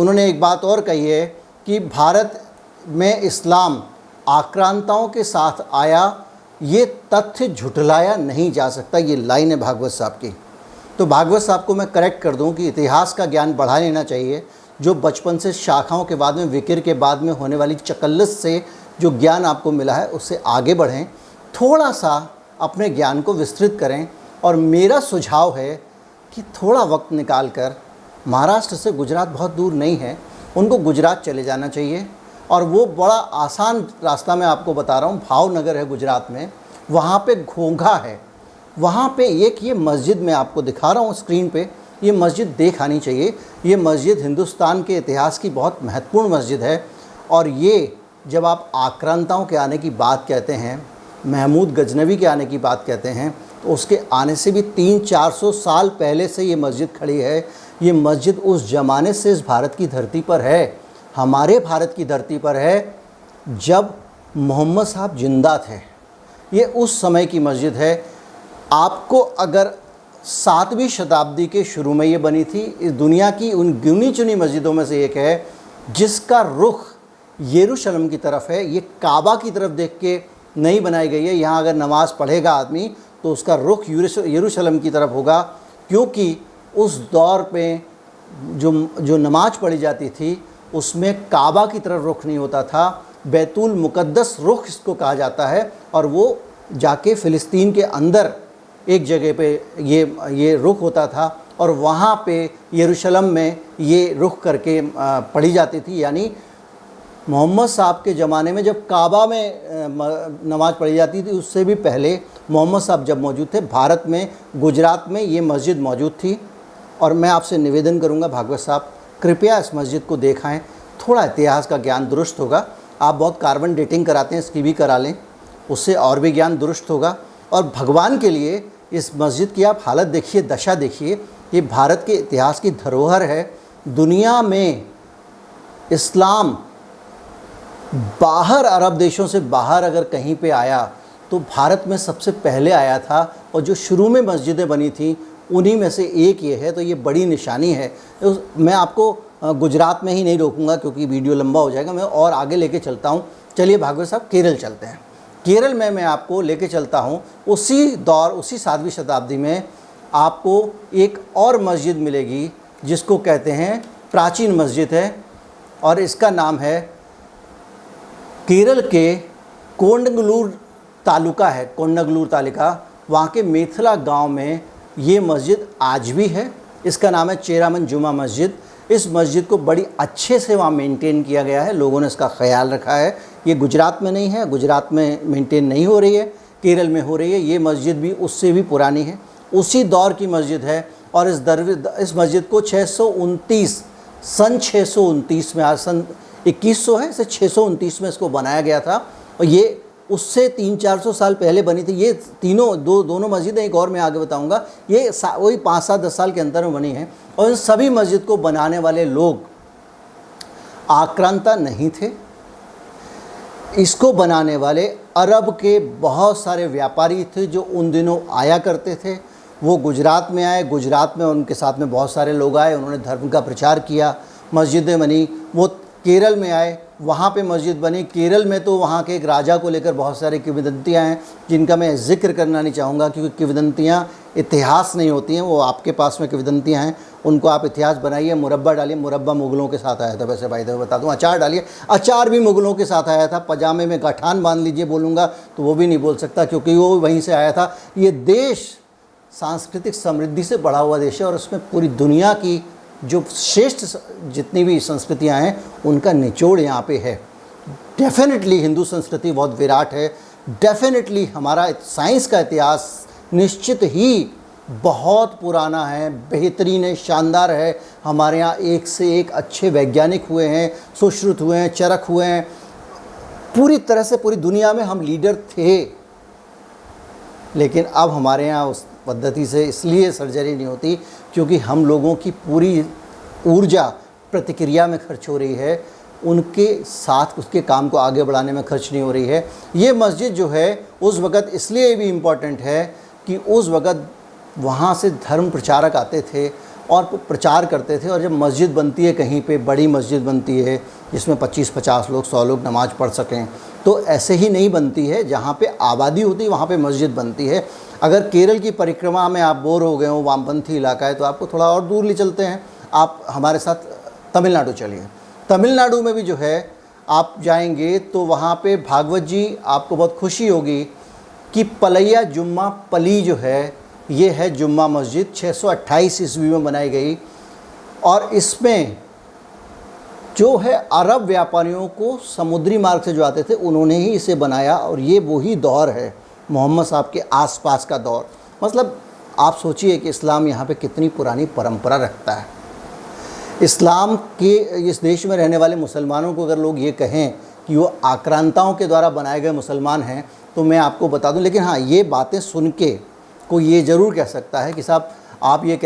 उन्होंने एक बात और कही है कि भारत में इस्लाम आक्रांताओं के साथ आया, ये तथ्य झुठलाया नहीं जा सकता। ये लाइन है भागवत साहब की। तो भागवत साहब को मैं करेक्ट कर दूं कि इतिहास का ज्ञान बढ़ा लेना चाहिए। जो बचपन से शाखाओं के बाद में, विकिर के बाद में होने वाली चकल्लस से जो ज्ञान आपको मिला है उससे आगे बढ़ें, थोड़ा सा अपने ज्ञान को विस्तृत करें। और मेरा सुझाव है कि थोड़ा वक्त निकाल कर, महाराष्ट्र से गुजरात बहुत दूर नहीं है, उनको गुजरात चले जाना चाहिए। और वो बड़ा आसान रास्ता मैं आपको बता रहा हूँ, भावनगर है गुजरात में, वहाँ पे घोंघा है, वहाँ पे एक ये मस्जिद मैं आपको दिखा रहा हूँ स्क्रीन पे, ये मस्जिद देख आनी चाहिए। ये मस्जिद हिंदुस्तान के इतिहास की बहुत महत्वपूर्ण मस्जिद है। और ये जब आप आक्रांताओं के आने की बात कहते हैं, महमूद गजनवी के आने की बात कहते हैं, तो उसके आने से भी 300-400 साल पहले से ये मस्जिद खड़ी है। ये मस्जिद उस ज़माने से इस भारत की धरती पर है, हमारे भारत की धरती पर है, जब मोहम्मद साहब जिंदा थे। ये उस समय की मस्जिद है। आपको अगर 7वीं शताब्दी के शुरू में ये बनी थी, इस दुनिया की उन गिनी चुनी मस्जिदों में से एक है जिसका रुख यरूशलेम की तरफ है। ये काबा की तरफ देख के नहीं बनाई गई है। यहाँ अगर नमाज़ पढ़ेगा आदमी तो उसका रुख यरूशलेम की तरफ होगा, क्योंकि उस दौर पे जो नमाज पढ़ी जाती थी उसमें काबा की तरफ रुख नहीं होता था, बैतुल मुक़द्दस रुख इसको कहा जाता है। और वो जाके फ़िलिस्तीन के अंदर एक जगह पे ये रुख होता था, और वहाँ पे यरूशलेम में ये रुख करके पढ़ी जाती थी। यानी मोहम्मद साहब के ज़माने में जब काबा में नमाज़ पढ़ी जाती थी, उससे भी पहले मोहम्मद साहब जब मौजूद थे, भारत में गुजरात में ये मस्जिद मौजूद थी। और मैं आपसे निवेदन करूँगा भागवत साहब, कृपया इस मस्जिद को देखाएं, थोड़ा इतिहास का ज्ञान दुरुस्त होगा। आप बहुत कार्बन डेटिंग कराते हैं, इसकी भी करा लें, उससे और भी ज्ञान दुरुस्त होगा। और भगवान के लिए इस मस्जिद की आप हालत देखिए, दशा देखिए। ये भारत के इतिहास की धरोहर है। दुनिया में इस्लाम बाहर, अरब देशों से बाहर अगर कहीं पे आया तो भारत में सबसे पहले आया था। और जो शुरू में मस्जिदें बनी थी उन्हीं में से एक ये है, तो ये बड़ी निशानी है। मैं आपको गुजरात में ही नहीं रोकूंगा क्योंकि वीडियो लंबा हो जाएगा, मैं और आगे लेके चलता हूँ। चलिए भागवत साहब, केरल चलते हैं। केरल में मैं आपको लेके चलता हूँ उसी दौर, उसी 7वीं शताब्दी में आपको एक और मस्जिद मिलेगी जिसको कहते हैं प्राचीन मस्जिद है, और इसका नाम है, केरल के कोंडगलूर तालुका है, कोंडगलूर तालुका, वहाँ के मेथला गांव में ये मस्जिद आज भी है। इसका नाम है चेरामन जुमा मस्जिद। इस मस्जिद को बड़ी अच्छे से वहाँ मेंटेन किया गया है, लोगों ने इसका ख्याल रखा है। ये गुजरात में नहीं है, गुजरात में मेंटेन नहीं हो रही है, केरल में हो रही है। ये मस्जिद भी उससे भी पुरानी है, उसी दौर की मस्जिद है। और इस मस्जिद को 629 सन 629 में, आज सन 2100 है, इसे 629 में इसको बनाया गया था। और ये उससे 300-400 साल पहले बनी थी। ये दोनों मस्जिदें, एक और मैं आगे बताऊंगा, ये वही 5-7-10 साल के अंदर में बनी है। और इन सभी मस्जिद को बनाने वाले लोग आक्रांता नहीं थे। इसको बनाने वाले अरब के बहुत सारे व्यापारी थे जो उन दिनों आया करते थे। वो गुजरात में आए, गुजरात में उनके साथ में बहुत सारे लोग आए, उन्होंने धर्म का प्रचार किया, मस्जिदें बनी। वो केरल में आए, वहाँ पे मस्जिद बनी। केरल में तो वहाँ के एक राजा को लेकर बहुत सारी किंवदंतियाँ हैं जिनका मैं जिक्र करना नहीं चाहूँगा, क्योंकि किंवदंतियाँ इतिहास नहीं होती हैं, वो आपके पास में किंवदंतियाँ हैं, उनको आप इतिहास बनाइए। मुरब्बा डालिए, मुरब्बा मुग़लों के साथ आया था, वैसे भाई बता दूँ। अचार डालिए, अचार भी मुग़लों के साथ आया था। पजामे में गठान बांध लीजिए बोलूँगा तो वो भी नहीं बोल सकता, क्योंकि वो वहीं से आया था। ये देश सांस्कृतिक समृद्धि से बढ़ा हुआ देश है, और उसमें पूरी दुनिया की जो श्रेष्ठ जितनी भी संस्कृतियां हैं उनका निचोड़ यहाँ पे है। डेफिनेटली हिंदू संस्कृति बहुत विराट है। डेफिनेटली हमारा साइंस का इतिहास निश्चित ही बहुत पुराना है, बेहतरीन है, शानदार है। हमारे यहाँ एक से एक अच्छे वैज्ञानिक हुए हैं, सुश्रुत हुए हैं, चरक हुए हैं। पूरी तरह से पूरी दुनिया में हम लीडर थे। लेकिन अब हमारे यहाँ उस पद्धति से इसलिए सर्जरी नहीं होती क्योंकि हम लोगों की पूरी ऊर्जा प्रतिक्रिया में खर्च हो रही है, उनके साथ उसके काम को आगे बढ़ाने में खर्च नहीं हो रही है। ये मस्जिद जो है उस वक़्त इसलिए भी इम्पॉर्टेंट है कि उस वक़्त वहाँ से धर्म प्रचारक आते थे और प्रचार करते थे। और जब मस्जिद बनती है कहीं पे, बड़ी मस्जिद बनती है जिसमें 25-50 लोग 100 लोग नमाज़ पढ़ सकें, तो ऐसे ही नहीं बनती है। जहाँ पे आबादी होती है वहाँ पे मस्जिद बनती है। अगर केरल की परिक्रमा में आप बोर हो गए हो, वामपंथी इलाका है, तो आपको थोड़ा और दूर ले चलते हैं, आप हमारे साथ तमिलनाडु चलिए। तमिलनाडु में भी जो है आप जाएंगे तो वहाँ पे भागवत जी, आपको बहुत खुशी होगी कि पलैया जुम्मा पली जो है, ये है जुम्मा मस्जिद, 628 ईस्वी में बनाई गई। और इसमें जो है अरब व्यापारियों को समुद्री मार्ग से जो आते थे उन्होंने ही इसे बनाया। और ये वही दौर है मोहम्मद साहब के आसपास का दौर। मतलब आप सोचिए कि इस्लाम यहाँ पे कितनी पुरानी परंपरा रखता है। इस्लाम के इस देश में रहने वाले मुसलमानों को अगर लोग ये कहें कि वो आक्रांताओं के द्वारा बनाए गए मुसलमान हैं, तो मैं आपको बता दूं। लेकिन हाँ, ये बातें सुन के कोई ये ज़रूर कह सकता है कि साहब आप ये कह